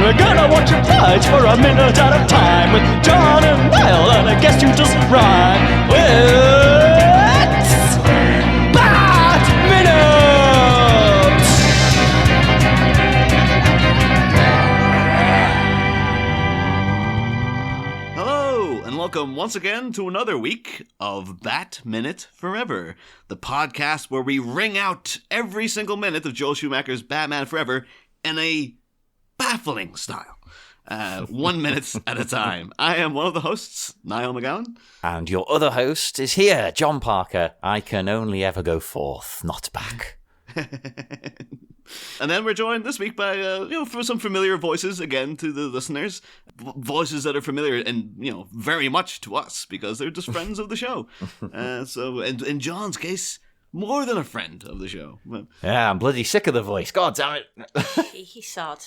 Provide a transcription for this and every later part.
We're gonna watch it fight for a minute at a time with John and Niall, and I guess you just rhyme with Bat Minute! Hello, and welcome once again to another week of Bat Minute Forever, the podcast where we wring out every single minute of Joel Schumacher's Batman Forever in a baffling style. 1 minute at a time. I am one of the hosts, Niall McGowan. And your other host is here, John Parker. I can only ever go forth, not back. And then we're joined this week by, for some familiar voices, again, to the listeners. Voices that are familiar and, very much to us, because they're just friends of the show. So, in John's case, more than a friend of the show. Yeah, I'm bloody sick of the voice. God damn it. He's sad.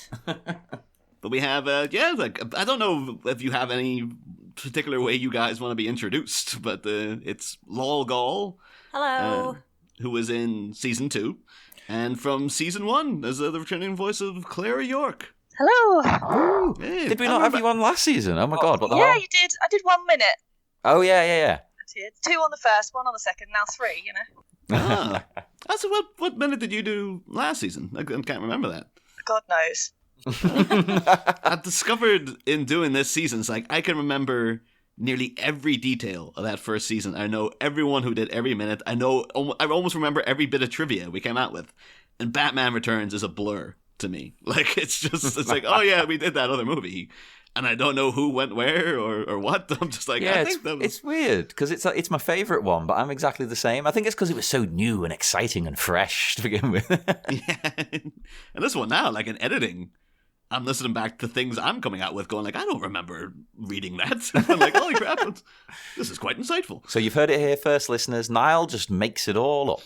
But we have, I don't know if you have any particular way you guys want to be introduced, but it's Lal Gall. Hello. Who was in season 2. And from season 1 as the returning voice of Clara York. Hello. Hey, Did we not have you on last season? Oh my god, what the hell? Yeah, you did. I did 1 minute. Oh, yeah. I did. 2 on the first, 1 on the second, now 3, So what minute did you do last season? I can't remember that. God knows. I've discovered in doing this season, it's like I can remember nearly every detail of that first season. I know everyone who did every minute. I almost remember every bit of trivia we came out with. And Batman Returns is a blur to me. Like, it's like, oh yeah, we did that other movie. And I don't know who went where or what. I'm just like, yeah, I think it's weird because it's my favourite one, but I'm exactly the same. I think it's because it was so new and exciting and fresh to begin with. Yeah. And this one now, like in editing, I'm listening back to things I'm coming out with going like, I don't remember reading that. I'm like, holy crap, this is quite insightful. So you've heard it here first, listeners. Niall just makes it all up.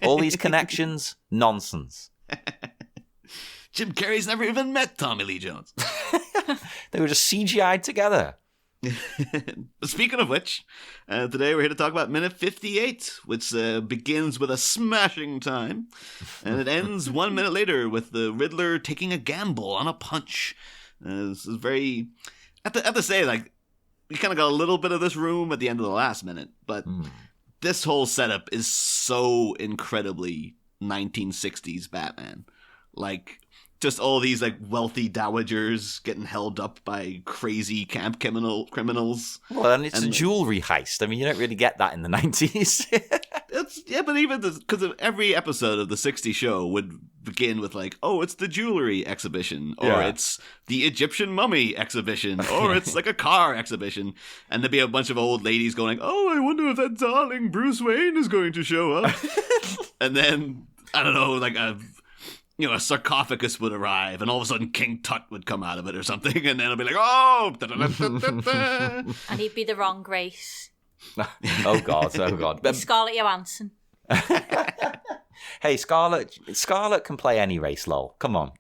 All these connections, nonsense. Jim Carrey's never even met Tommy Lee Jones. They were just CGI'd together. Speaking of which, today we're here to talk about minute 58, which begins with a smashing time, and it ends 1 minute later with the Riddler taking a gamble on a punch. This is very... I have to say, like, we kind of got a little bit of this room at the end of the last minute, but this whole setup is so incredibly 1960s Batman. Like... just all these like wealthy dowagers getting held up by crazy camp criminals. Well, and it's a jewelry heist. I mean, you don't really get that in the 90s. But even because every episode of the 60s show would begin with like, oh, it's the jewelry exhibition, or it's the Egyptian mummy exhibition, or it's like a car exhibition, and there'd be a bunch of old ladies going, oh, I wonder if that darling Bruce Wayne is going to show up. And then I don't know, like a sarcophagus would arrive, and all of a sudden King Tut would come out of it or something, and then it'll be like, oh! And he'd be the wrong race. Oh, God. Scarlett Johansson. Hey, Scarlett can play any race, lol. Come on.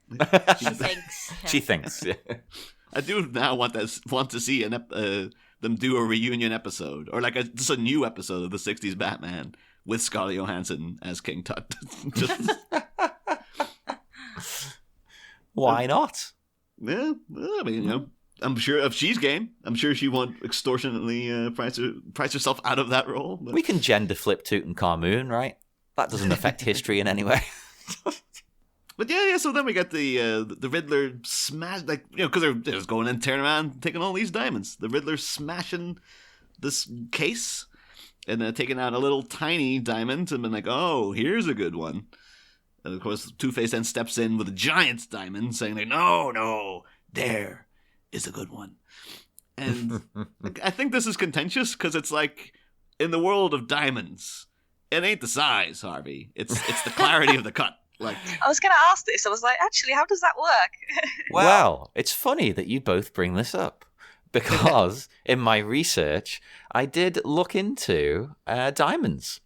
She thinks. Yeah. She thinks. Yeah. I do now want to see them do a reunion episode, or like just a new episode of the 60s Batman with Scarlett Johansson as King Tut. Just... Why not? Yeah, I mean, I'm sure if she's game, I'm sure she won't extortionately price herself out of that role. But... we can gender flip Tutankhamun, right? That doesn't affect history in any way. But yeah. So then we get the Riddler smash, like because they're just going and turning around, taking all these diamonds. The Riddler smashing this case and taking out a little tiny diamond and been like, oh, here's a good one. And of course, Two-Face then steps in with a giant diamond, saying like, no, there is a good one. And I think this is contentious because it's like, in the world of diamonds, it ain't the size, Harvey. It's the clarity of the cut. Like, I was going to ask this. I was like, actually, how does that work? Well, it's funny that you both bring this up. Because in my research, I did look into diamonds.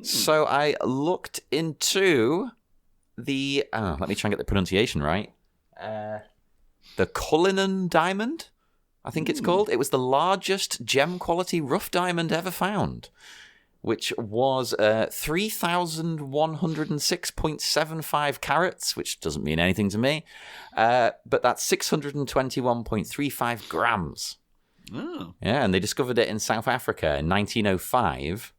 So I looked into the, let me try and get the pronunciation right, the Cullinan diamond, I think it's called. It was the largest gem quality rough diamond ever found. which was 3,106.75 carats, which doesn't mean anything to me, but that's 621.35 grams. Oh. Yeah, and they discovered it in South Africa in 1905.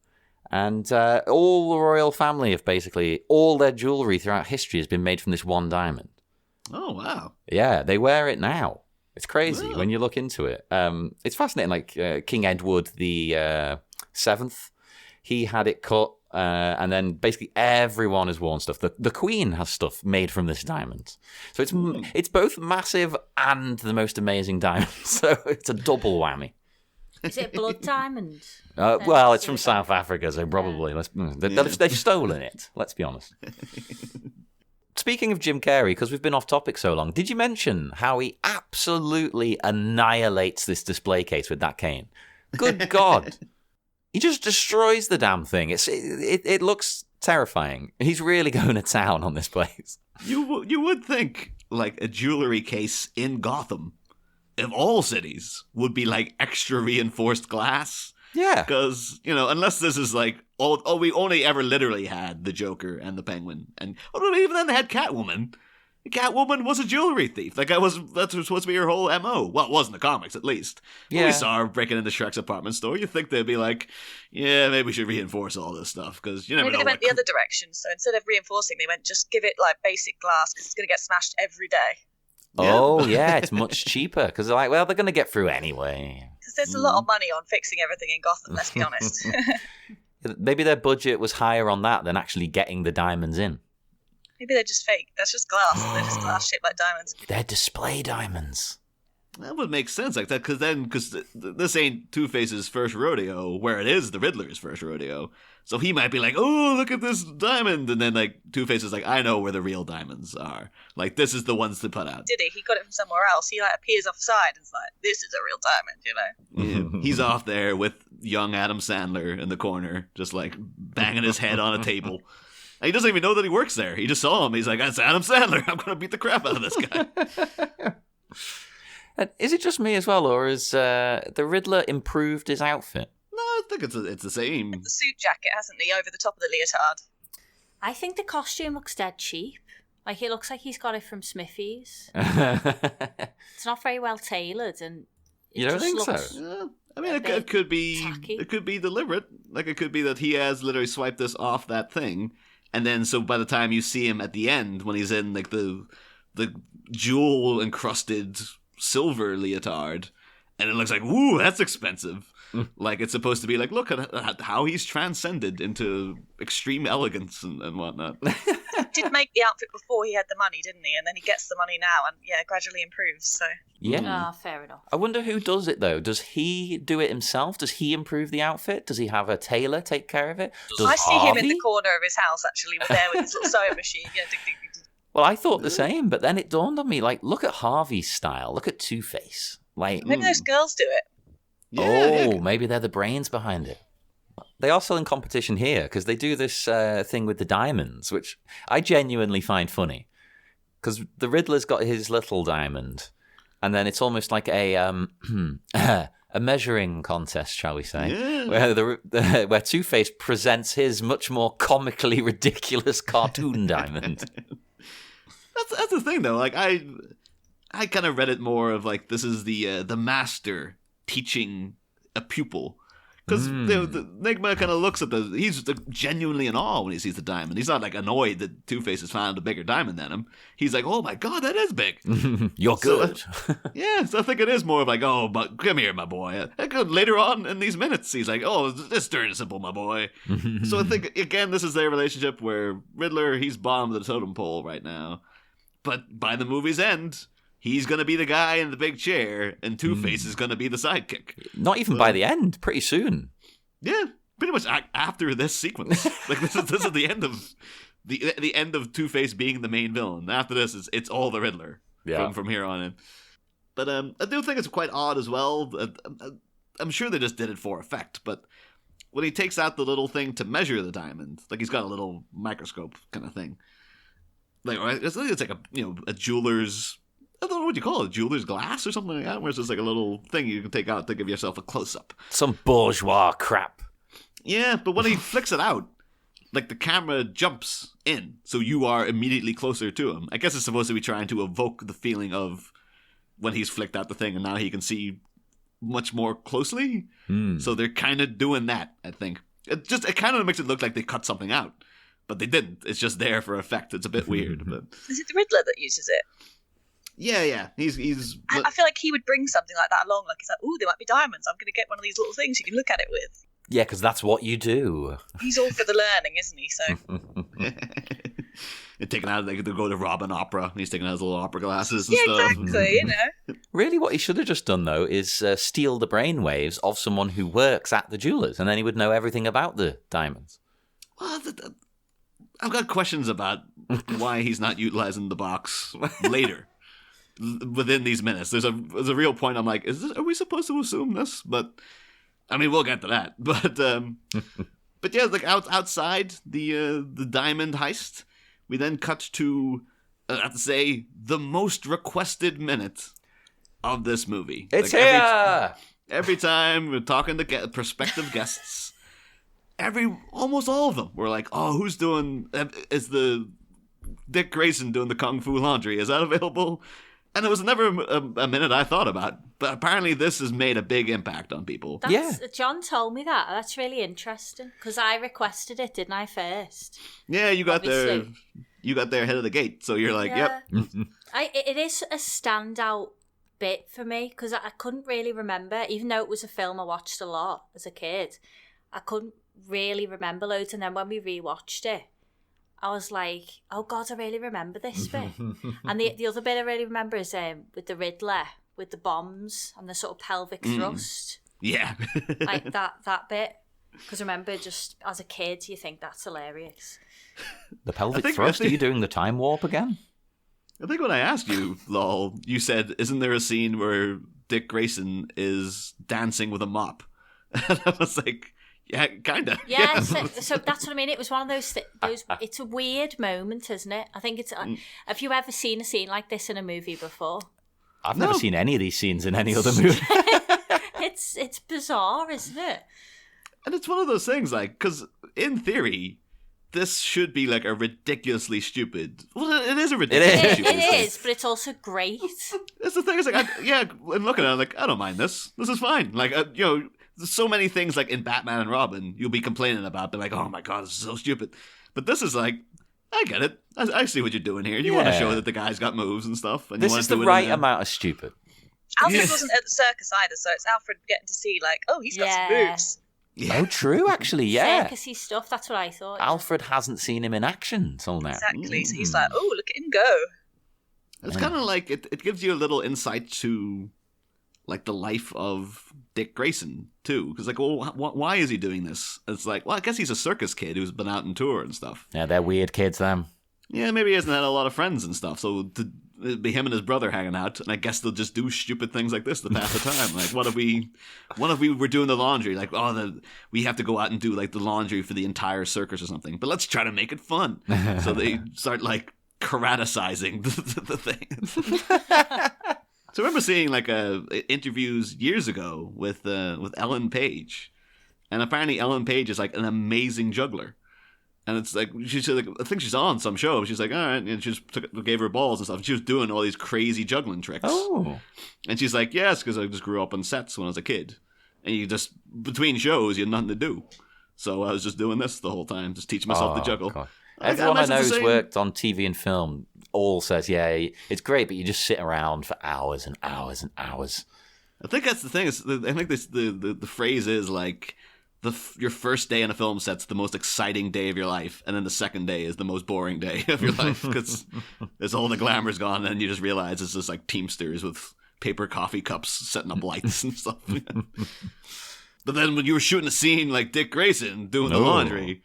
And all the royal family have basically, all their jewellery throughout history has been made from this one diamond. Oh, wow. Yeah, they wear it now. It's crazy Wow. when you look into it. It's fascinating, like King Edward the Seventh, he had it cut, and then basically everyone has worn stuff. The Queen has stuff made from this diamond. So it's both massive and the most amazing diamond. So it's a double whammy. Is it a blood diamond? Well, it's from South Africa, so probably. They've stolen it, let's be honest. Speaking of Jim Carrey, because we've been off topic so long, did you mention how he absolutely annihilates this display case with that cane? Good God. He just destroys the damn thing. It looks terrifying. He's really going to town on this place. You would think, like, a jewelry case in Gotham, of all cities, would be, like, extra reinforced glass. Yeah. Because, unless this is, like, we only ever literally had the Joker and the Penguin. And even then they had Catwoman. Catwoman was a jewelry thief. That's supposed to be her whole MO. Well, it was in the comics, at least. When Yeah. we saw her breaking into Shrek's apartment store, you'd think they'd be like, yeah, maybe we should reinforce all this stuff, because you never Maybe know they went what... the other direction. So instead of reinforcing, they went just give it like basic glass because it's going to get smashed every day. Oh, yeah, it's much cheaper, because they're like, well, they're going to get through anyway. Because there's a lot of money on fixing everything in Gotham. Let's be honest. Maybe their budget was higher on that than actually getting the diamonds in. Maybe they're just fake. That's just glass. They're just glass shaped like diamonds. They're display diamonds. That would make sense like that, because this ain't Two-Face's first rodeo, where it is the Riddler's first rodeo. So he might be like, oh, look at this diamond. And then, like, Two-Face is like, I know where the real diamonds are. Like, this is the ones to put out. Did he? He got it from somewhere else. He like appears offside and is like, this is a real diamond, Yeah. He's off there with young Adam Sandler in the corner, just, like, banging his head on a table. And he doesn't even know that he works there. He just saw him. He's like, that's Adam Sandler. I'm going to beat the crap out of this guy. And is it just me as well, or has the Riddler improved his outfit? No, I think it's the same. The suit jacket, hasn't he, over the top of the leotard? I think the costume looks dead cheap. Like, it looks like he's got it from Smithy's. It's not very well tailored, and You don't think so? Yeah, I mean, it could be tacky. it could be deliberate. Like, it could be that he has literally swiped this off that thing, and then so by the time you see him at the end, when he's in like the jewel encrusted silver leotard, and it looks like, ooh, that's expensive. Like, it's supposed to be like, look at how he's transcended into extreme elegance and whatnot. He did make the outfit before he had the money, didn't he? And then he gets the money now and, yeah, gradually improves, so... Yeah. Ah, fair enough. I wonder who does it, though. Does he do it himself? Does he improve the outfit? Does he have a tailor take care of it? Does I see him in the Harvey? corner of his house, actually, there with his little sewing machine. Yeah, ding, ding, ding, ding. Well, I thought the same, but then it dawned on me, like, look at Harvey's style. Look at Two-Face. Like, Maybe those girls do it. oh, maybe they're the brains behind it. They are still in competition here because they do this thing with the diamonds, which I genuinely find funny. Because the Riddler's got his little diamond, and then it's almost like a a measuring contest, shall we say, Yeah. where Two-Face presents his much more comically ridiculous cartoon diamond. That's the thing, though. Like, I kind of read it more of like, this is the master teaching a pupil, because the Enigma kind of looks at he's genuinely in awe when he sees the diamond. He's not like annoyed that Two-Face has found a bigger diamond than him. He's like, oh my god, that is big. You're good. Yeah, so I think it is more of like, oh, but come here, my boy. Later on in these minutes, he's like, oh, this turn is simple, my boy. So I think, again, this is their relationship where Riddler, he's bottom of the totem pole right now. But by the movie's end, he's going to be the guy in the big chair, and Two-Face is going to be the sidekick. Not even by the end, pretty soon. Yeah, pretty much after this sequence. Like, this is the end of the end of Two-Face being the main villain. After this, it's all the Riddler from here on in. But I do think it's quite odd as well. I'm sure they just did it for effect, but when he takes out the little thing to measure the diamond, like, he's got a little microscope kind of thing. Like, it's like a jeweler's, I don't know what you call it, jeweler's glass or something like that, where it's just like a little thing you can take out to give yourself a close-up. Some bourgeois crap. Yeah, but when he flicks it out, like the camera jumps in, so you are immediately closer to him. I guess it's supposed to be trying to evoke the feeling of when he's flicked out the thing and now he can see much more closely. So they're kind of doing that, I think. It kind of makes it look like they cut something out, but they didn't. It's just there for effect. It's a bit weird. But Is it the Riddler that uses it? yeah. He's. I feel like he would bring something like that along. Like he's like, "Ooh, there might be diamonds. I'm going to get one of these little things you can look at it with." Yeah, because that's what you do. He's all for the learning, isn't he? So And taking out, they go to rob an opera. And he's taking out his little opera glasses and yeah, stuff. exactly. You know, Really, what he should have just done, though, is steal the brainwaves of someone who works at the jewelers, and then he would know everything about the diamonds. Well, I've got questions about why he's not utilizing the box later. Within these minutes, there's a real point. I'm like, are we supposed to assume this? But I mean, we'll get to that. But yeah, like outside the diamond heist, we then cut to I have to say the most requested minute of this movie. It's like here. Every time we're talking to prospective guests, almost all of them were like, "Oh, who's doing? Is the Dick Grayson doing the Kung Fu Laundry? Is that available?" And it was never a minute I thought about, but apparently this has made a big impact on people. John told me that. That's really interesting because I requested it, didn't I? First. Yeah, you got Obviously. there. You got there ahead of the gate, so you're like, Yeah. "Yep." It is a standout bit for me because I couldn't really remember, even though it was a film I watched a lot as a kid. I couldn't really remember loads, and then when we rewatched it, I was like, "Oh God, I really remember this bit." And the other bit I really remember is with the Riddler with the bombs and the sort of pelvic thrust, Yeah. like that bit. Because remember, just as a kid, you think that's hilarious. The pelvic I think- thrust? Are you doing the time warp again? I think when I asked you, Lal, you said, "Isn't there a scene where Dick Grayson is dancing with a mop?" And I was like, "Yeah, kinda." Yeah, so that's what I mean. It was one of those. It's a weird moment, isn't it? I think it's. Have you ever seen a scene like this in a movie before? I've never seen any of these scenes in any other movie. It's bizarre, isn't it? And it's one of those things, like, because in theory, this should be like a ridiculously stupid. Well, it is a ridiculously It stupid. It thing. is, but it's also great. That's the thing. It's like, and looking at it, I'm like, I don't mind this. This is fine. Like, there's so many things like in Batman and Robin you'll be complaining about. They're like, "Oh my God, this is so stupid." But this is like, I get it. I see what you're doing here. You want to Yeah. show that the guy's got moves and stuff. And you This wanna is the do it right in a- amount of stupid. Alfred Yes. wasn't at the circus either, so it's Alfred getting to see like, oh, he's got some Yeah. moves. Yeah. Oh, true, actually, yeah. Circusy stuff. That's what I thought. Alfred hasn't seen him in action till now. Exactly. So he's like, oh, look at him go. It's kind of like it gives you a little insight to like the life of Dick Grayson too, because like, well, why is he doing this? It's like, well, I guess he's a circus kid who's been out on tour and stuff. Yeah, they're weird kids, them. Yeah, maybe he hasn't had a lot of friends and stuff, so it'd be him and his brother hanging out, and I guess they'll just do stupid things like this to pass the time. Like, what if we were doing the laundry? Like, we have to go out and do like the laundry for the entire circus or something, but let's try to make it fun. So they start like karaticizing the thing. So I remember seeing like interviews years ago with Ellen Page, and apparently Ellen Page is like an amazing juggler. And it's like, she's like, I think she's on some show. She's like, all right. And she just gave her balls and stuff. And she was doing all these crazy juggling tricks. Oh. And she's like, yes, because I just grew up on sets when I was a kid. And you just, between shows, you had nothing to do. So I was just doing this the whole time, just teaching myself to juggle. God. I Everyone I imagine know it's the who's same. worked on TV and film all says, yeah, it's great, but you just sit around for hours and hours and hours. I think that's the thing. I think the phrase is like, your first day on a film set's the most exciting day of your life, and then the second day is the most boring day of your life because there's all the glamour's gone, and you just realize it's just like Teamsters with paper coffee cups setting up lights and stuff. But then when you were shooting a scene like Dick Grayson doing the laundry,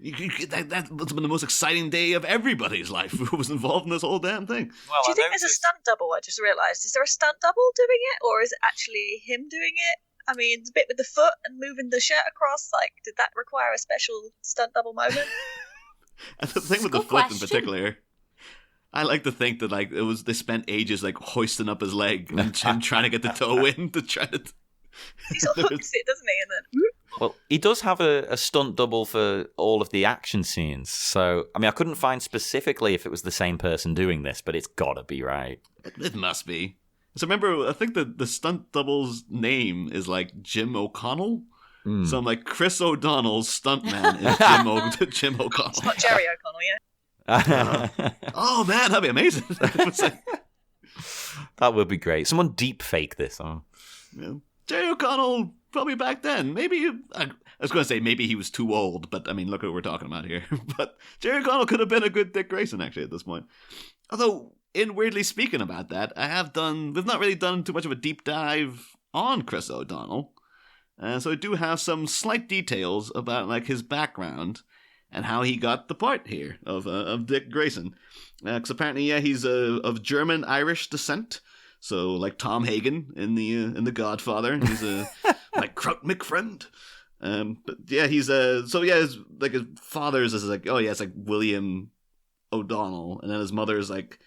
that must have been the most exciting day of everybody's life who was involved in this whole damn thing. Well, Do you think there's a stunt double? I just realised. Is there a stunt double doing it, or is it actually him doing it? I mean, the bit with the foot and moving the shirt across, like, did that require a special stunt double moment? And the thing with the Good foot in question. particular, I like to think that like they spent ages like hoisting up his leg and him trying to get the toe in to try to. He sort of hooks it, doesn't he? And then, whoop. Well, he does have a stunt double for all of the action scenes. So, I mean, I couldn't find specifically if it was the same person doing this, but it's gotta be right. It must be. So remember, I think the stunt double's name is like Jim O'Connell. So I'm like, Chris O'Donnell's stuntman is Jim O'Connell. It's not Jerry O'Connell, yeah? Oh man, that'd be amazing. That would be great. Someone deep fake this. Oh. Yeah. Jerry O'Connell, probably back then. Maybe, I was going to say maybe he was too old, but I mean, look what we're talking about here. But Jerry O'Connell could have been a good Dick Grayson, actually, at this point. Although, in weirdly speaking about that, we've not really done too much of a deep dive on Chris O'Donnell. So I do have some slight details about like his background and how he got the part here of Dick Grayson. Because apparently, yeah, he's of German-Irish descent. So like Tom Hagen in the Godfather, he's like Kraut McFriend. But yeah, he's his father's is like, oh yeah, it's like William O'Donnell, and then his mother's like,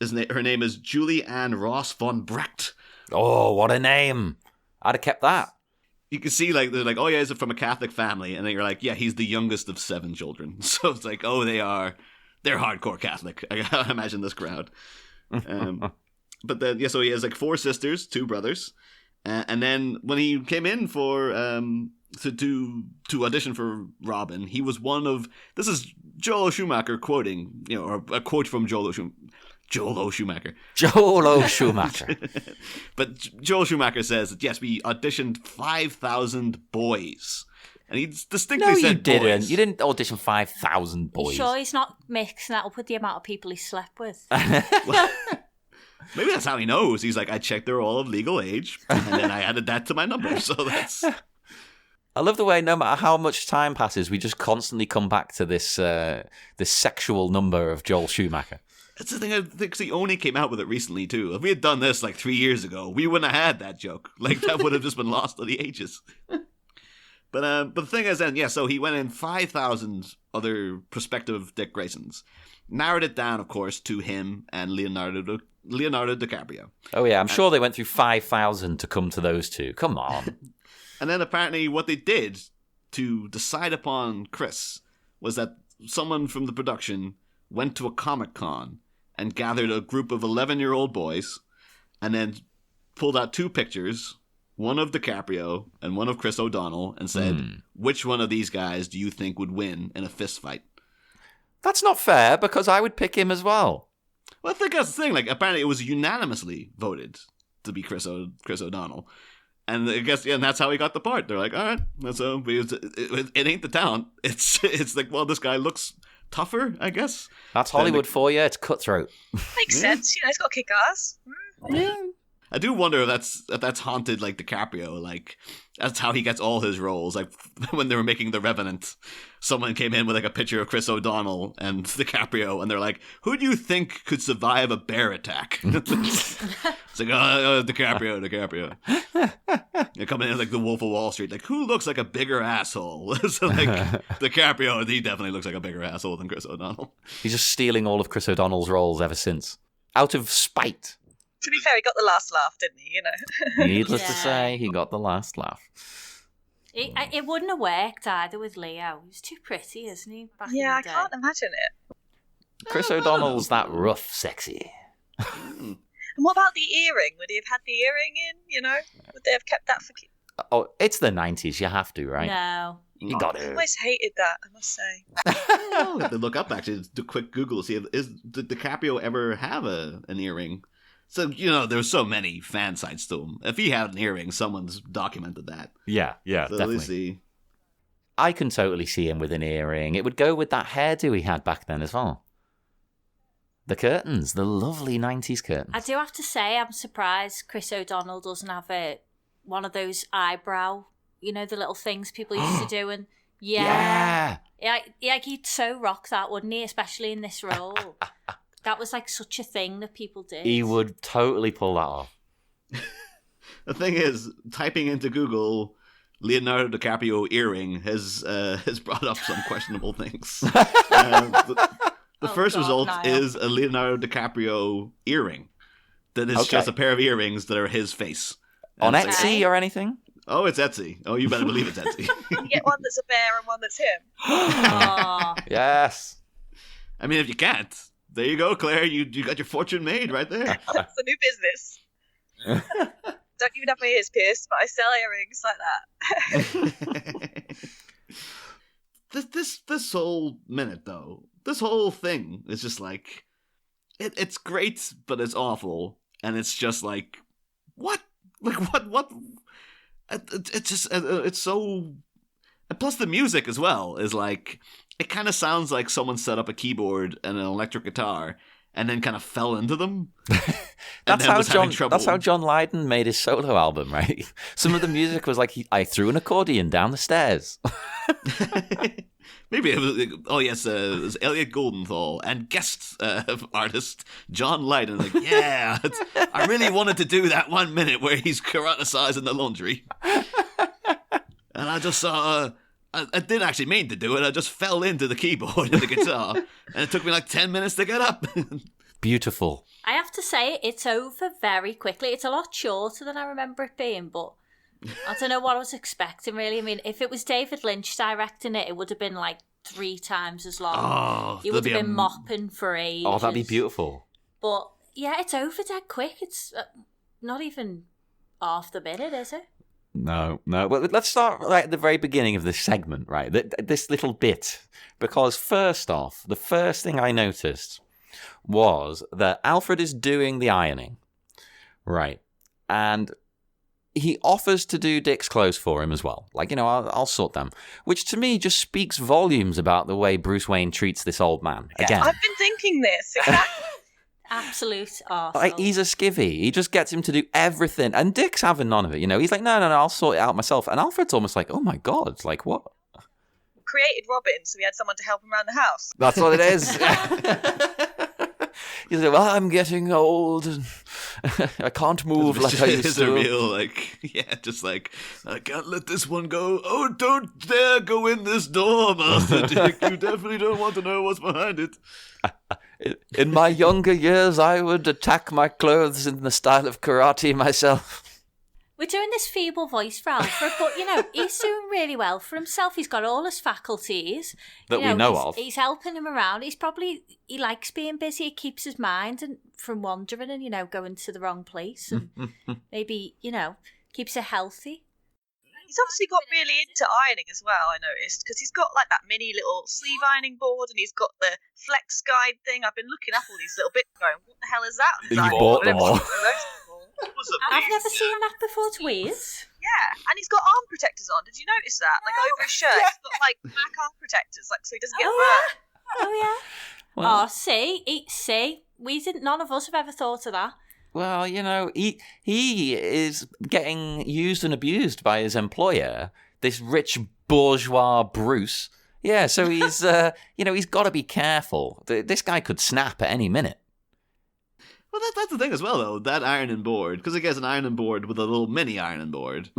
her name is Julie Ann Ross von Brecht. Oh, what a name! I'd have kept that. You can see like they're like, oh yeah, he's from a Catholic family, and then you're like, yeah, he's the youngest of 7 children. So it's like, oh, they're hardcore Catholic. I imagine this crowd. But then so he has like 4 sisters, 2 brothers, and then when he came in for to audition for Robin, he was one of, this is Joel O. Schumacher quoting, or a quote from Joel O. Schumacher. Joel O. Schumacher. But Joel Schumacher says that, yes, we auditioned 5,000 boys. And he distinctly said you didn't. boys. You didn't audition 5,000 boys. You sure he's not mixing that up with the amount of people he slept with? Well, maybe that's how he knows. He's like, I checked they're all of legal age, and then I added that to my number. So that's... I love the way no matter how much time passes, we just constantly come back to this sexual number of Joel Schumacher. That's the thing. I think he only came out with it recently, too. If we had done this like 3 years ago, we wouldn't have had that joke. Like, that would have just been lost to the ages. But the thing is then, yeah, so he went in 5,000 other prospective Dick Graysons. Narrowed it down, of course, to him and Leonardo DiCaprio. Oh, yeah, I'm sure they went through 5,000 to come to those two. Come on. And then apparently what they did to decide upon Chris was that someone from the production went to a Comic-Con and gathered a group of 11-year-old boys and then pulled out 2 pictures, one of DiCaprio and one of Chris O'Donnell, and said, which one of these guys do you think would win in a fist fight? That's not fair, because I would pick him as well. Well, I think that's the thing. Like, apparently it was unanimously voted to be Chris O'Donnell. And I guess, yeah, and that's how he got the part. They're like, all right, it ain't the talent. It's like, well, this guy looks tougher, I guess. That's Hollywood for you. It's cutthroat. Makes sense. He's got to kick ass. Yeah. I do wonder if that's haunted like DiCaprio. Like, that's how he gets all his roles. Like, when they were making The Revenant, someone came in with like a picture of Chris O'Donnell and DiCaprio, and they're like, who do you think could survive a bear attack? It's like, oh, DiCaprio. You're coming in like the Wolf of Wall Street. Like, who looks like a bigger asshole? So like, DiCaprio, he definitely looks like a bigger asshole than Chris O'Donnell. He's just stealing all of Chris O'Donnell's roles ever since. Out of spite. To be fair, he got the last laugh, didn't he? You know. Needless to say, he got the last laugh. It wouldn't have worked either with Leo. He was too pretty, isn't he? Back in the I day. can't imagine it. Chris O'Donnell's that rough sexy. And what about the earring? Would he have had the earring in? You know, would they have kept that for? Oh, it's the 90s. You have to, right? No. You got I to. always hated that, I must say. I'll have to look up actually. Do a quick Google to see did DiCaprio ever have an earring? So, there's so many fan sites to him. If he had an earring, someone's documented that. Yeah, So definitely. let's see. I can totally see him with an earring. It would go with that hairdo he had back then as well. The curtains, the lovely 90s curtains. I do have to say, I'm surprised Chris O'Donnell doesn't have one of those eyebrow, the little things people used to do. And yeah, he'd so rock that, wouldn't he? Especially in this role. That was like such a thing that people did. He would totally pull that off. The thing is, typing into Google Leonardo DiCaprio earring has brought up some questionable things. The first result is a Leonardo DiCaprio earring. That is just a pair of earrings that are his face. On And it's Etsy or anything? Oh, it's Etsy. Oh, you better believe it's Etsy. You get one that's a bear and one that's him. Aw. Yes. I mean, if you can't, there you go, Claire. You got your fortune made right there. That's a new business. Don't even have my ears pierced, but I sell earrings like that. This whole minute, though, this whole thing is just like, it's great, but it's awful, and it's just like, what? Like, what? It's just, it's so... And plus the music as well is like, it kind of sounds like someone set up a keyboard and an electric guitar and then kind of fell into them. That's how John Lydon made his solo album, right? Some of the music was like, I threw an accordion down the stairs. Maybe it was, it was Elliot Goldenthal and guest artist John Lydon. Like, yeah, I really wanted to do that 1 minute where he's karaticizing the laundry. And I just saw, I didn't actually mean to do it. I just fell into the keyboard and the guitar. And it took me like 10 minutes to get up. Beautiful. I have to say, it's over very quickly. It's a lot shorter than I remember it being, but I don't know what I was expecting, really. I mean, if it was David Lynch directing it, it would have been like 3 times as long. Oh, He would have been mopping for ages. Oh, that'd be beautiful. But yeah, it's over dead quick. It's not even half the minute, is it? No. Well, let's start right at the very beginning of this segment, right? This little bit. Because first off, the first thing I noticed was that Alfred is doing the ironing, right? And he offers to do Dick's clothes for him as well. Like, I'll sort them. Which to me just speaks volumes about the way Bruce Wayne treats this old man. Again. I've been thinking this. Exactly. Absolute arsehole. Like, he's a skivvy. He just gets him to do everything. And Dick's having none of it, He's like, no, I'll sort it out myself. And Alfred's almost like, oh my God, like what? Created Robin, so he had someone to help him around the house. That's what it is. He's like, well, I'm getting old and I can't move like I used It's to. a real, just like, I can't let this one go. Oh, don't dare go in this door, Master Dick. You definitely don't want to know what's behind it. In my younger years, I would attack my clothes in the style of karate myself. We're doing this feeble voice for Alfred, but, he's doing really well for himself. He's got all his faculties. That we know of. He's helping him around. He likes being busy. It keeps his mind from wandering and, going to the wrong place. And maybe, keeps it healthy. He's obviously got really into ironing as well, I noticed, because he's got like that mini little sleeve ironing board and he's got the flex guide thing. I've been looking up all these little bits going, what the hell is that? You bought them all. I've never seen that before. It's weird. Yeah, and he's got arm protectors on. Did you notice that? Like over his shirt, he's got like back arm protectors, like so he doesn't get burned. Oh yeah. Well, See, none of us have ever thought of that. Well, he is getting used and abused by his employer, this rich bourgeois Bruce. Yeah, so he's, he's got to be careful. This guy could snap at any minute. Well, that's the thing as well, though, that ironing board, because it gets an ironing board with a little mini ironing board.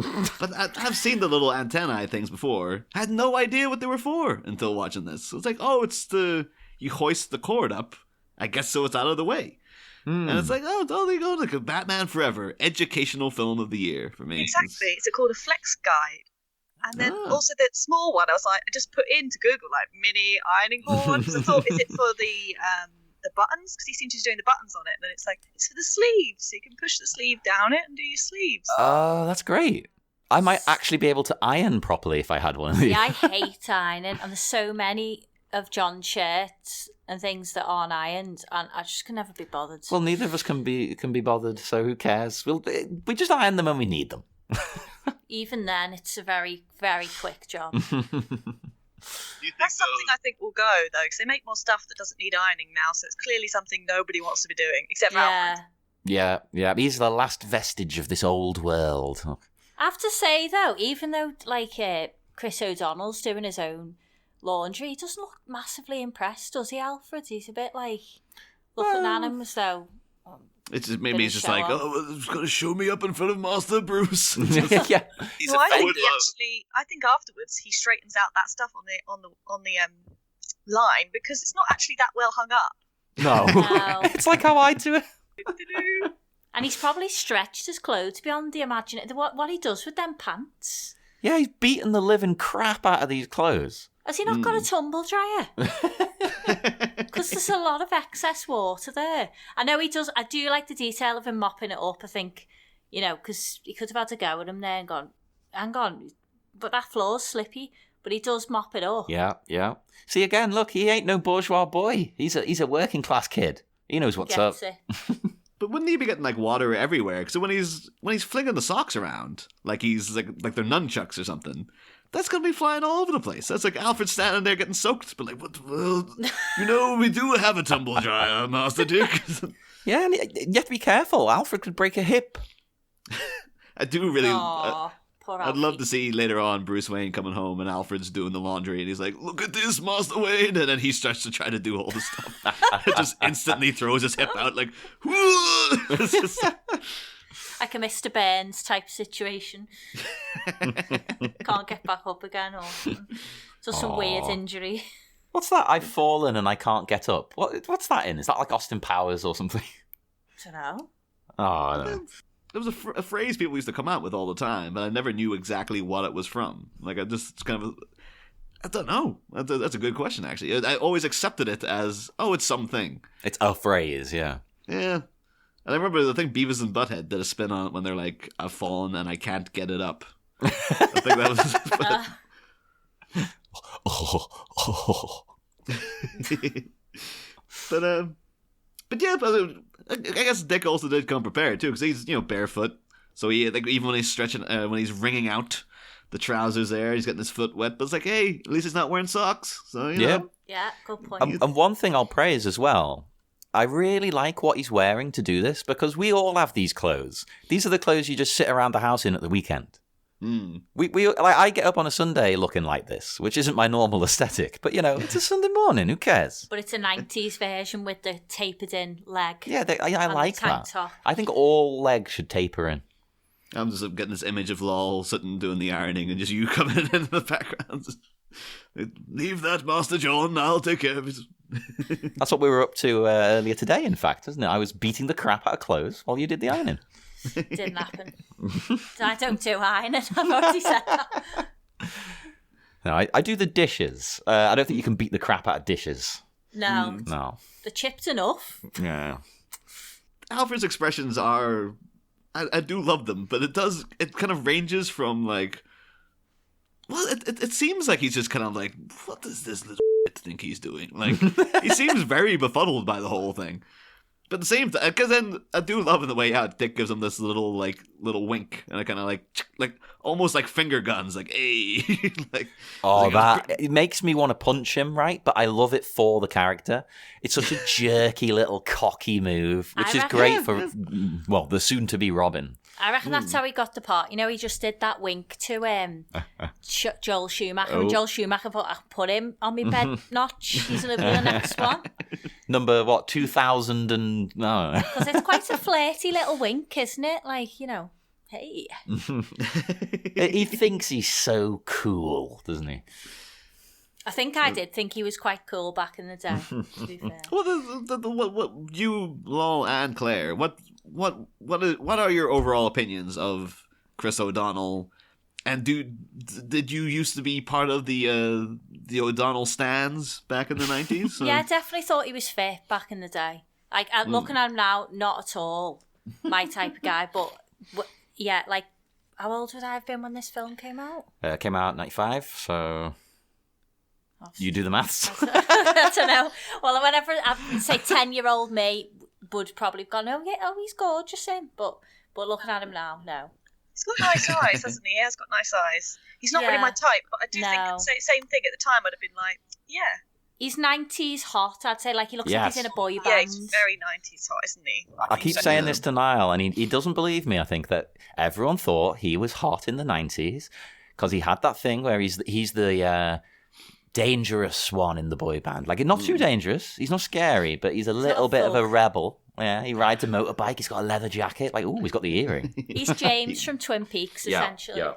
But I've seen the little antennae things before. I had no idea what they were for until watching this. It's like, you hoist the cord up, I guess so it's out of the way. And it's like, there you go, like a Batman Forever, educational film of the year for me. Exactly, it's called a flex guide. And then also the small one, I just put into Google, like, mini ironing board, because I thought, is it for the buttons? Because he seems to be doing the buttons on it, and then it's like, it's for the sleeves, so you can push the sleeve down it and do your sleeves. Oh, that's great. I might actually be able to iron properly if I had one of these. Yeah, I hate ironing, and there's so many of John's shirts and things that aren't ironed, and I just can never be bothered. Well, neither of us can be bothered, so who cares? We just iron them when we need them. Even then, it's a very, very quick job. That's something I think will go, though, because they make more stuff that doesn't need ironing now, so it's clearly something nobody wants to be doing, except for Alfred. Yeah. He's the last vestige of this old world. I have to say, though, even though, Chris O'Donnell's doing his own laundry, he doesn't look massively impressed, does he, Alfred? He's a bit looking at him as though It's just maybe he's just like, it's going to show me up in front of Master Bruce. Yeah, he's well, I think afterwards he straightens out that stuff on the line because it's not actually that well hung up. No. It's like how I do it. And he's probably stretched his clothes beyond the imagination. What he does with them pants. Yeah, he's beaten the living crap out of these clothes. Has he not got a tumble dryer? Because there's a lot of excess water there. I know he does. I do like the detail of him mopping it up. I think, because he could have had to go at him there and gone, hang on, but that floor's slippy. But he does mop it up. Yeah. See, again, look, he ain't no bourgeois boy. He's a working class kid. He knows what's up. But wouldn't he be getting like water everywhere? Because when he's flinging the socks around, like he's like they're nunchucks or something, that's gonna be flying all over the place. That's like Alfred standing there getting soaked, but like, well, we do have a tumble dryer, Master Dick. Yeah, and you have to be careful. Alfred could break a hip. I do really. Poor I'd love to see later on Bruce Wayne coming home and Alfred's doing the laundry and he's like, "Look at this, Master Wayne," and then he starts to try to do all the stuff. Just instantly throws his hip out like, it's just... like a Mr. Burns type situation. Can't get back up again, or just some weird injury. What's that? I've fallen and I can't get up. What's that in? Is that like Austin Powers or something? I don't know. Oh, I don't know. It was a phrase people used to come out with all the time, but I never knew exactly what it was from. Like, I don't know. That's a good question, actually. I always accepted it as, it's something. It's a phrase, yeah. Yeah. And I remember, I think Beavis and Butthead did a spin on it when they're like, "I've fallen and I can't get it up." I think that was... But yeah, I guess Dick also did come prepared too, because he's barefoot. So he even when he's stretching, when he's wringing out the trousers, there he's getting his foot wet. But it's like, hey, at least he's not wearing socks. So know. Yeah, good point. And one thing I'll praise as well, I really like what he's wearing to do this, because we all have these clothes. These are the clothes you just sit around the house in at the weekend. I get up on a Sunday looking like this, which isn't my normal aesthetic, but it's a Sunday morning. Who cares? But it's a 90s version with the tapered in leg. Yeah, I like that. Top. I think all legs should taper in. I'm just getting this image of Lal sitting doing the ironing and just you coming in the background. Leave that, Master John. I'll take care of it. That's what we were up to earlier today, in fact, isn't it? I was beating the crap out of clothes while you did the ironing. Didn't happen. I don't do ironing. I've already said that. No, I do the dishes. I don't think you can beat the crap out of dishes. No. No. They're chipped enough. Yeah. Alfred's expressions are... I do love them, but it kind of ranges from like... Well, it seems like he's just kind of like, what does this little think he's doing? Like, he seems very befuddled by the whole thing. But at the same time, because then I do love in the way out, Dick gives him this little wink, and I kind of like almost like finger guns, like, hey. It makes me want to punch him, right? But I love it for the character. It's such a jerky little cocky move, which is great for, the soon-to-be Robin. I reckon that's how he got the part. He just did that wink to Joel Schumacher. And Joel Schumacher thought, I'll put him on my bed notch. He's going to be the next one. Number, 2000 and... No. Because it's quite a flirty little wink, isn't it? Like, hey. He thinks he's so cool, doesn't he? I think I did think he was quite cool back in the day, to be fair. Well, what you, Lal, and Claire, what are your overall opinions of Chris O'Donnell? And did you used to be part of the O'Donnell stands back in the 90s? Yeah, I definitely thought he was fit back in the day. Like, looking at him now, not at all my type of guy. But yeah, like, how old would I have been when this film came out? Came out in 95, so... You do the maths. I don't know. Well, whenever I say 10-year-old me would probably have gone, he's gorgeous, him. But looking at him now, no. He's got nice eyes, hasn't he? He has got nice eyes. He's not really my type, but I do think the same thing at the time. I'd have been like, yeah. He's 90s hot, I'd say. Like, he looks like he's in a boy band. Yeah, he's very 90s hot, isn't he? I keep saying this to Niall, and he doesn't believe me, I think, that everyone thought he was hot in the 90s because he had that thing where he's the dangerous one in the boy band. Like, not too dangerous. He's not scary, but he's a little bit of a rebel. Yeah, he rides a motorbike. He's got a leather jacket. Like, he's got the earring. He's James from Twin Peaks, essentially. Yeah.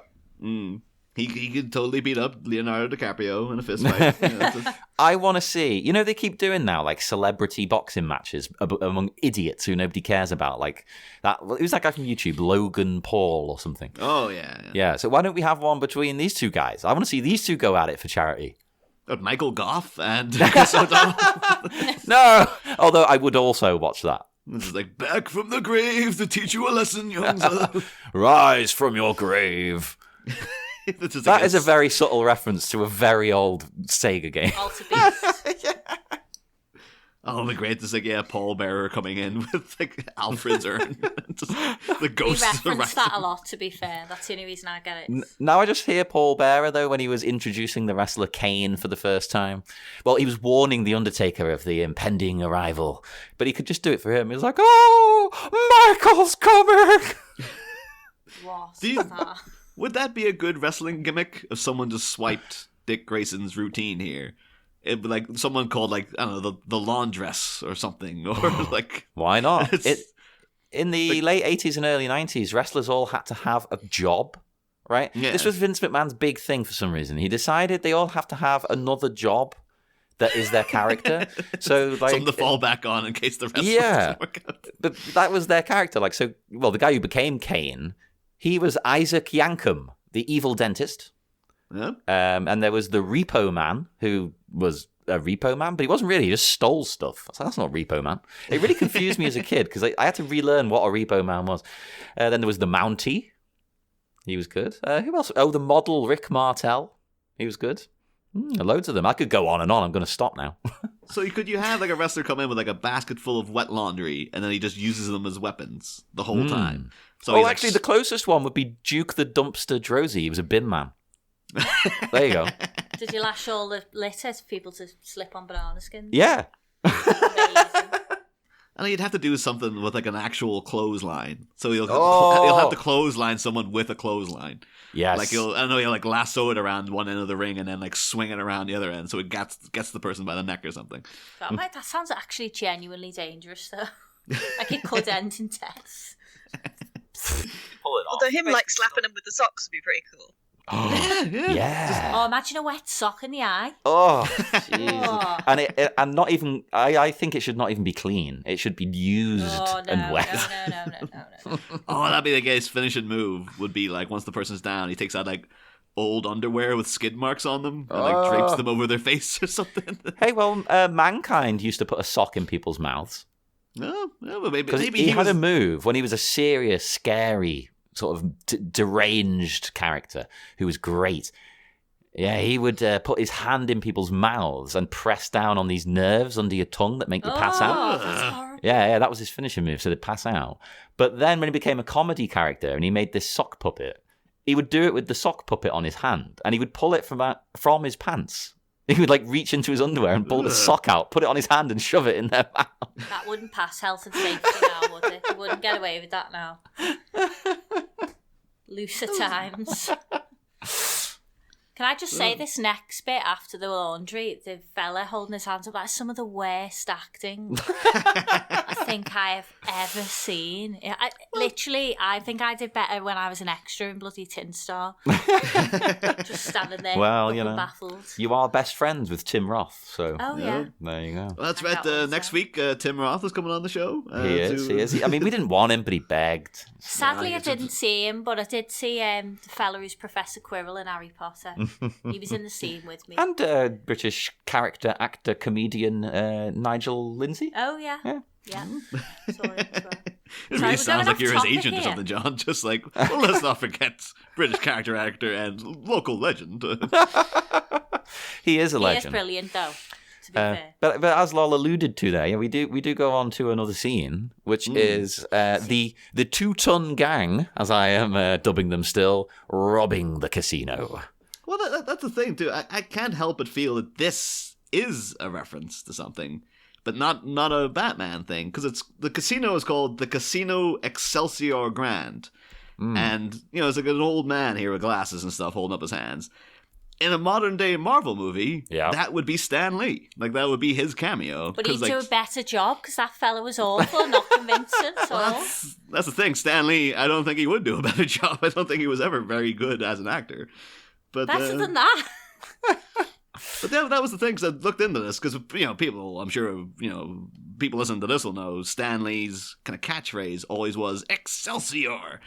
He could totally beat up Leonardo DiCaprio in a fist fight. I want to see. They keep doing now like celebrity boxing matches among idiots who nobody cares about. Like that. Who's that guy from YouTube? Logan Paul or something. Oh yeah. Yeah. So why don't we have one between these two guys? I want to see these two go at it for charity. Michael Goff and Chris O'Donnell. No. Although I would also watch that. This is like back from the grave to teach you a lesson, young son. Rise from your grave. That is a very subtle reference to a very old Sega game. Alter Beast. Oh, the great is like, Paul Bearer coming in with like Alfred's urn. Just, the We ghosts reference around. that a lot, to be fair. That's the only reason I get it. Now I just hear Paul Bearer, though, when he was introducing the wrestler Kane for the first time. Well, he was warning The Undertaker of the impending arrival, but he could just do it for him. He was like, oh, Michael's coming! What's Do you- that? Would that be a good wrestling gimmick if someone just swiped Dick Grayson's routine here? It'd be like someone called, like, I don't know, the laundress or something. Or like, Why not? It's- In the late 80s and early 90s, wrestlers all had to have a job, right? Yeah. This was Vince McMahon's big thing for some reason. He decided they all have to have another job that is their character. So, like, something to fall back on in case the wrestler Yeah. doesn't work out. but that was their character. Like, so, well, the guy who became Kane, he was Isaac Yankem, the evil dentist. Yeah. And there was the Repo Man, who was a Repo Man, but he wasn't really. He just stole stuff. I was like, that's not Repo Man. It really confused me as a kid because I had to relearn what a Repo Man was. Then there was the Mountie. He was good. Who else? Oh, the model Rick Martel. He was good. Loads of them. I could go on and on. I'm going to stop now. So could you have like a wrestler come in with like a basket full of wet laundry and then he just uses them as weapons the whole time? So Oh, he's, actually, the closest one would be Duke the Dumpster Drozy. He was a bin man. There you go. Did you lash all the litter for people to slip on banana skins? Yeah. Amazing. And you'd have to do something with like an actual clothesline. So you'll Oh. have to clothesline someone with a clothesline. Yes. Like you'll like lasso it around one end of the ring and then like swing it around the other end so it gets the person by the neck or something. That sounds actually genuinely dangerous, though. Like it could end in death. Pull it off. Although him like slapping him with the socks would be pretty cool. Yeah. Oh, imagine a wet sock in the eye. Oh, Jesus. Oh. And not even. I think it should not even be clean. It should be used Oh, no, and wet. no. Oh, that'd be the guy's finishing move. Would be like once the person's down, he takes out like old underwear with skid marks on them and like drapes them over their face or something. Hey, well, Mankind used to put a sock in people's mouths No, but maybe because maybe he he had was a move when he was a serious, scary, sort of deranged character who was great. Yeah, he would put his hand in people's mouths and press down on these nerves under your tongue that make you pass out. Oh, that's horrible. Yeah, that was his finishing move, so they'd pass out. But then when he became a comedy character and he made this sock puppet, he would do it with the sock puppet on his hand, and he would pull it from his pants. He would like reach into his underwear and pull the sock out, put it on his hand, and shove it in their mouth. That wouldn't pass health and safety now, would it? You wouldn't get away with that now. Looser times. Can I just say this next bit after the laundry, the fella holding his hands up, that's some of the worst acting I think I have ever seen. I think I did better when I was an extra in bloody Tin Star. Just standing there, Well, looking baffled. You are best friends with Tim Roth, so Oh, yeah. there you go. Well, that's I right. got one, Next so. week, Tim Roth is coming on the show. He is. I mean, we didn't want him, but he begged. Sadly, Yeah, I didn't see him, but I did see the fella who's Professor Quirrell in Harry Potter. He was in the scene with me. And British character, actor, comedian Nigel Lindsay. Oh, yeah. Yeah. Yeah. Saw him as well. It Sorry, really we're sounds going like you're his off topic agent or here. something, John. Just like, well, let's not forget British character actor and local legend. He is a He legend. is brilliant, though, to be fair. But as Lal alluded to there, we do go on to another scene, which is the 2-ton gang, as I am dubbing them still, robbing the casino. Well, that's the thing, too. I can't help but feel that this is a reference to something, but not a Batman thing, because the casino is called the Casino Excelsior Grand. And, it's like an old man here with glasses and stuff holding up his hands. In a modern-day Marvel movie, that would be Stan Lee. Like, that would be his cameo. But he'd 'cause, do like, a better job, because that fella was awful, not convincing at all. That's the thing. Stan Lee, I don't think he would do a better job. I don't think he was ever very good as an actor. But Better than that. But that was the thing, because I looked into this, because, people, I'm sure, people listening to this will know Stanley's kind of catchphrase always was Excelsior,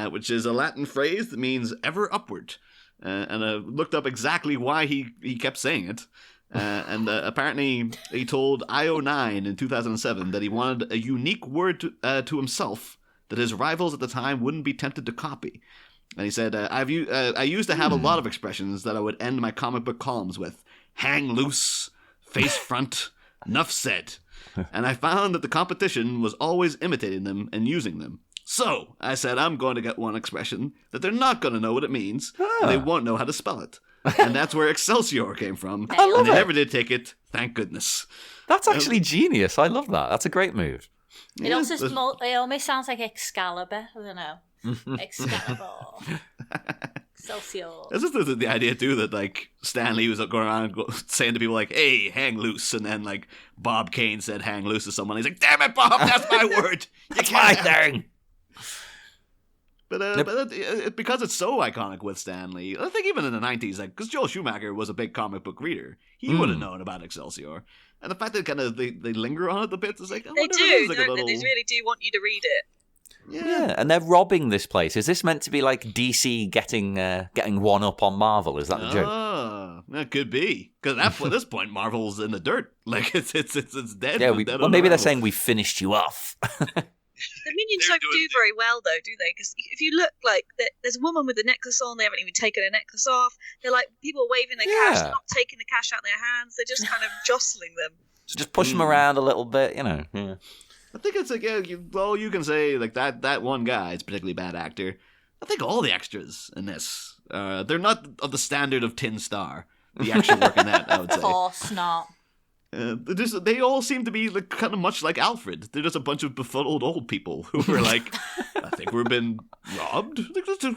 which is a Latin phrase that means ever upward. And I looked up exactly why he kept saying it. And apparently he told IO9 in 2007 that he wanted a unique word to himself that his rivals at the time wouldn't be tempted to copy. And he said, I used to have a lot of expressions that I would end my comic book columns with. Hang loose, face front, enough said. And I found that the competition was always imitating them and using them. So I said, I'm going to get one expression that they're not going to know what it means, and they won't know how to spell it. And that's where Excelsior came from. I love and they it. never did take it, thank goodness. That's actually genius. I love that. That's a great move. It also it almost sounds like Excalibur. I don't know. Excalibur. Excelsior. This is the idea, too, that, like, Stanley was going around saying to people, like, hey, hang loose. And then, like, Bob Kane said hang loose to someone. He's like, damn it, Bob, that's my word. That's my thing. But because it's so iconic with Stanley, I think even in the 90s, like, because Joel Schumacher was a big comic book reader, he would have known about Excelsior. And the fact that kind of they linger on it a bit is like, They do, like don't they? They really do want you to read it. Yeah, and they're robbing this place. Is this meant to be like DC getting one up on Marvel? Is that the joke? Oh, that could be. Because at this point, Marvel's in the dirt. Like, it's dead. Yeah, dead well, maybe they're unraveled. saying we finished you off. The minions don't do very well, though, do they? Because if you look, like, there's a woman with a necklace on, they haven't even taken a necklace off. They're like, people waving their cash, Yeah. they're not taking the cash out of their hands, they're just kind of jostling them. Just push them around a little bit, you know. Yeah. I think it's like, you can say, like, that one guy is a particularly bad actor. I think all the extras in this, they're not of the standard of Tin Star. The actual work in that, I would say. Of course not. They all seem to be like, kind of much like Alfred. They're just a bunch of befuddled old people who are like, I think we've been robbed.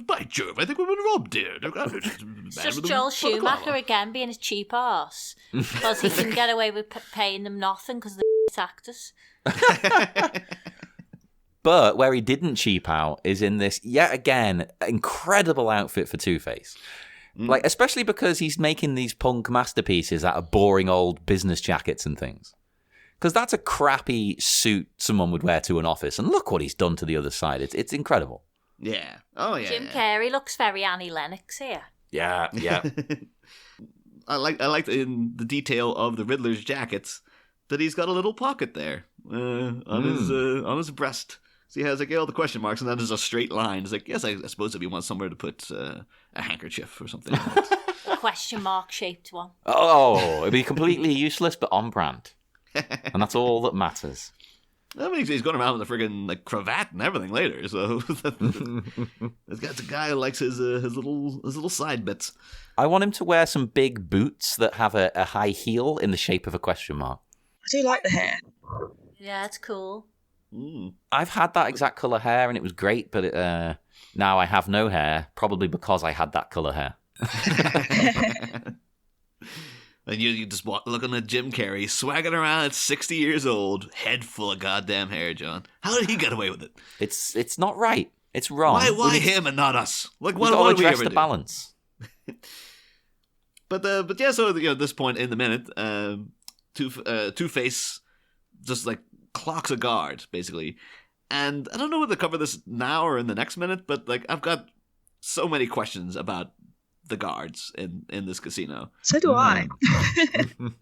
By Jove, I think we've been robbed, dear. It's just Joel Schumacher again being a cheap arse. Because he can get away with paying them nothing because they're actors. But where he didn't cheap out is in this, yet again, incredible outfit for Two-Face. Like, especially because he's making these punk masterpieces out of boring old business jackets and things. Because that's a crappy suit someone would wear to an office. And look what he's done to the other side. It's incredible. Yeah. Oh, yeah. Jim Carrey looks very Annie Lennox here. Yeah, yeah. I like in the detail of the Riddler's jackets that he's got a little pocket there on his breast. So he has like all the question marks, and then there's a straight line. It's like, yes, I suppose if you want somewhere to put a handkerchief or something. A question mark shaped one. Oh, it'd be completely useless, but on brand. And that's all that matters. I mean, he's going around with a friggin' like cravat and everything later. So that's a guy who likes his little side bits. I want him to wear some big boots that have a high heel in the shape of a question mark. I do like the hair. Yeah, it's cool. I've had that exact colour hair and it was great, but now I have no hair, probably because I had that colour hair. And you just looking at Jim Carrey swagging around at 60 years old, head full of goddamn hair, John. How did he get away with it? It's not right. It's wrong. Why him and not us? Like, We've got what to do we address ever the do? balance. But yeah, so at this point in the minute, Two-Face just like clocks a guard basically, and I don't know whether to cover this now or in the next minute, but like I've got so many questions about the guards in this casino. So do I.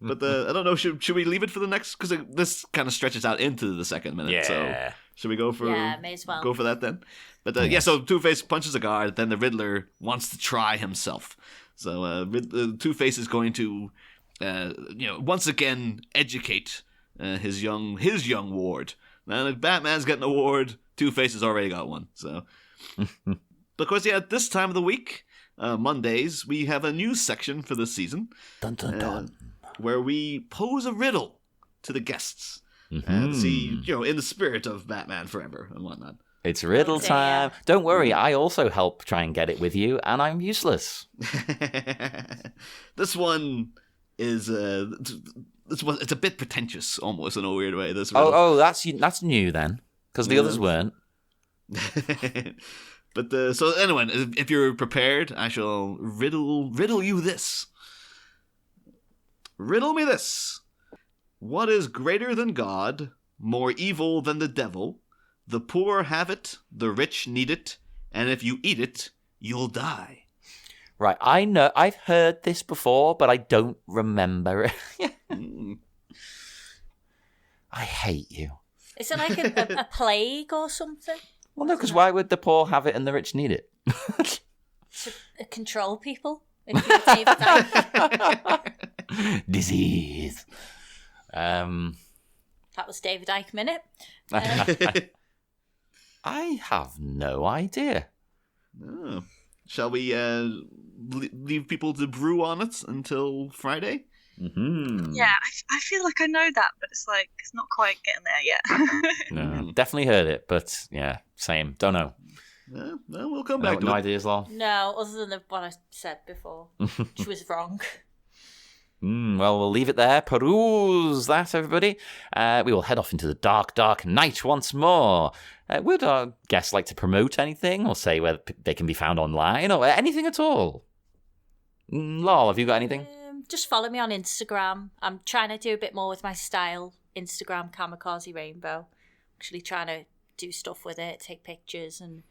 But I don't know. Should we leave it for the next? Because this kind of stretches out into the second minute. Yeah. So should we go for? Yeah, may as well. Go for that then. But yeah, so Two-Face punches a guard. Then the Riddler wants to try himself. So Two-Face is going to, once again educate his young ward. Now if Batman's getting an award, Two-Face has already got one. So, but of course, yeah, at this time of the week. Mondays, we have a news section for this season. Dun, dun, dun. Where we pose a riddle to the guests. To see, in the spirit of Batman Forever and whatnot. It's riddle time. Don't worry, I also help try and get it with you, and I'm useless. This one is it's a bit pretentious, almost in a weird way. This riddle. Oh, that's new then, because the others weren't. But so anyway, if you're prepared, I shall riddle you this. Riddle me this. What is greater than God, more evil than the devil? The poor have it, the rich need it, and if you eat it, you'll die. Right, I know. I've heard this before, but I don't remember it. I hate you. Is it like a plague or something? Well, no, because why would the poor have it and the rich need it? To control people? If you're David Icke. Disease. That was David Icke Minute. I have no idea. Oh. Shall we leave people to brew on it until Friday? Mm-hmm. Yeah, I feel like I know that, but it's like it's not quite getting there yet. No, definitely heard it, but yeah, same. Don't know. Well, we'll come back to no it. ideas, Lal? No, other than what I said before, which was wrong. Well, we'll leave it there. Peruse that, everybody. We will head off into the dark, dark night once more. Would our guests like to promote anything or say where they can be found online or anything at all? Lal, have you got anything? Just follow me on Instagram. I'm trying to do a bit more with my style. Instagram, Kamikaze Rainbow. Actually trying to do stuff with it, take pictures and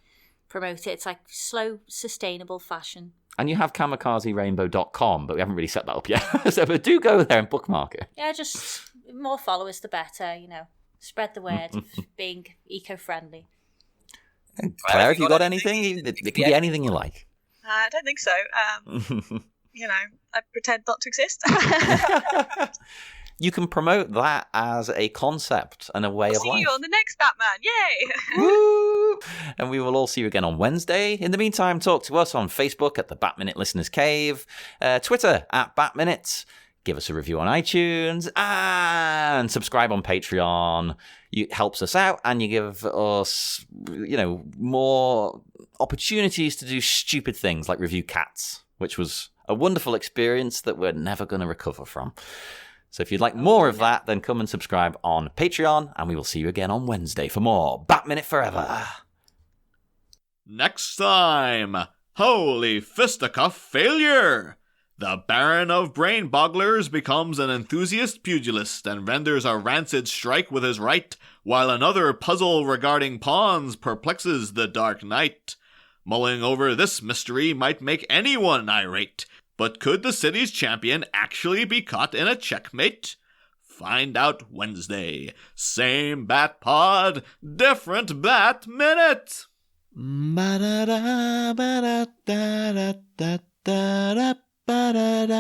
promote it. It's like slow, sustainable fashion. And you have kamikazerainbow.com, but we haven't really set that up yet. So but do go there and bookmark it. Yeah, just more followers, the better, you know. Spread the word of being eco-friendly. Claire, have you got anything? It can be anything you like. I don't think so. You know, I pretend not to exist. You can promote that as a concept and a way of See life. you on the next Batman. Yay! Woo! And we will all see you again on Wednesday. In the meantime, talk to us on Facebook at the Bat Minute Listeners Cave, Twitter at Bat Minute. Give us a review on iTunes and subscribe on Patreon. It helps us out and you give us, you know, more opportunities to do stupid things like review Cats, which was a wonderful experience that we're never going to recover from. So if you'd like more of that, then come and subscribe on Patreon, and we will see you again on Wednesday for more Bat Minute Forever. Next time, holy fisticuff failure! The Baron of Brain Bogglers becomes an enthusiast pugilist and renders a rancid strike with his right, while another puzzle regarding pawns perplexes the Dark Knight. Mulling over this mystery might make anyone irate, but could the city's champion actually be caught in a checkmate? Find out Wednesday. Same Bat Pod, different Bat Minute! Ba-da-da, ba-da-da-da-da-da-da, ba-da-da.